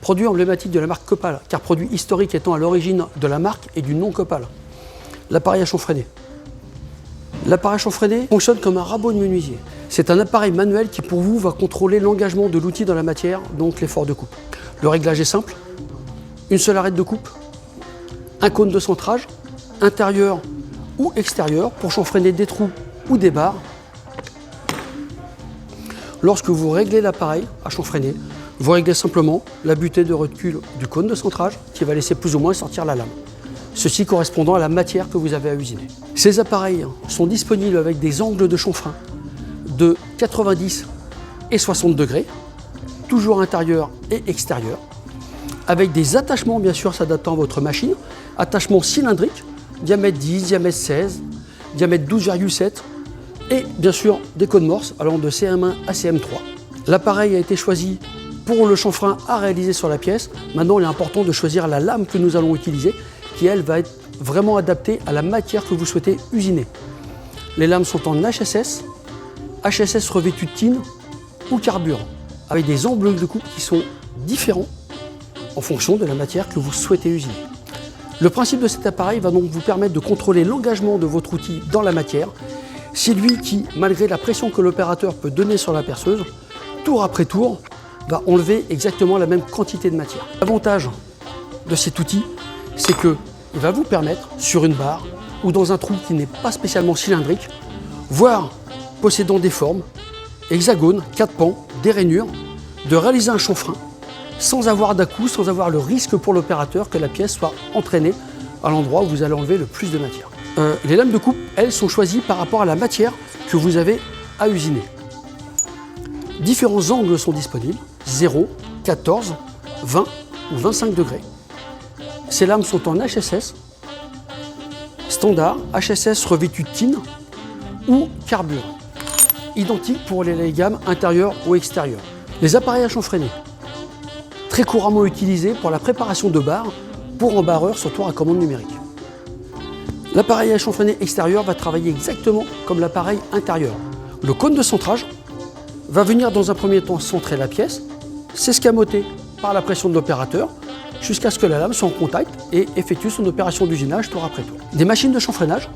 Produit emblématique de la marque Copal, car produit historique étant à l'origine de la marque et du nom Copal. L'appareil à chanfreiner. L'appareil à chanfreiner fonctionne comme un rabot de menuisier. C'est un appareil manuel qui pour vous va contrôler l'engagement de l'outil dans la matière, donc l'effort de coupe. Le réglage est simple, une seule arête de coupe, un cône de centrage, intérieur ou extérieur pour chanfreiner des trous ou des barres. Lorsque vous réglez l'appareil à chanfreiner, vous réglez simplement la butée de recul du cône de centrage qui va laisser plus ou moins sortir la lame. Ceci correspondant à la matière que vous avez à usiner. Ces appareils sont disponibles avec des angles de chanfrein de 90 et 60 degrés, toujours intérieur et extérieur, avec des attachements bien sûr s'adaptant à votre machine, attachements cylindriques, diamètre 10, diamètre 16, diamètre 12,7 et bien sûr des cônes morses allant de CM1 à CM3. L'appareil a été choisi pour le chanfrein à réaliser sur la pièce. Maintenant il est important de choisir la lame que nous allons utiliser qui elle va être vraiment adaptée à la matière que vous souhaitez usiner. Les lames sont en HSS, HSS revêtu de tine ou carburant, avec des angles de coupe qui sont différents en fonction de la matière que vous souhaitez usiner. Le principe de cet appareil va donc vous permettre de contrôler l'engagement de votre outil dans la matière. C'est lui qui, malgré la pression que l'opérateur peut donner sur la perceuse, tour après tour, va enlever exactement la même quantité de matière. L'avantage de cet outil, c'est qu'il va vous permettre, sur une barre ou dans un trou qui n'est pas spécialement cylindrique, voire possédant des formes, hexagones, 4 pans, des rainures, de réaliser un chanfrein sans avoir d'à-coups, sans avoir le risque pour l'opérateur que la pièce soit entraînée à l'endroit où vous allez enlever le plus de matière. Les lames de coupe, elles, sont choisies par rapport à la matière que vous avez à usiner. Différents angles sont disponibles, 0, 14, 20 ou 25 degrés. Ces lames sont en HSS, standard, HSS revêtu de tine ou carburant. Identique pour les gammes intérieures ou extérieures. Les appareils à chanfreiner, très couramment utilisés pour la préparation de barres pour embarreurs sur tour à commande numérique. L'appareil à chanfreiner extérieur va travailler exactement comme l'appareil intérieur. Le cône de centrage va venir dans un premier temps centrer la pièce, s'escamoter par la pression de l'opérateur jusqu'à ce que la lame soit en contact et effectue son opération d'usinage tour après tour. Des machines de chanfreinage,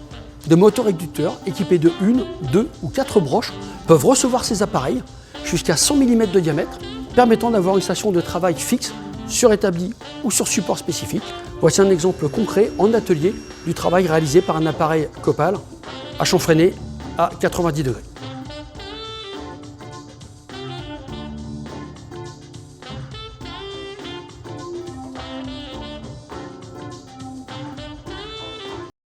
de moteurs réducteurs équipés de 1, 2 ou 4 broches peuvent recevoir ces appareils jusqu'à 100 mm de diamètre, permettant d'avoir une station de travail fixe, surétablie ou sur support spécifique. Voici un exemple concret en atelier du travail réalisé par un appareil Copal à chanfreiner à 90 degrés.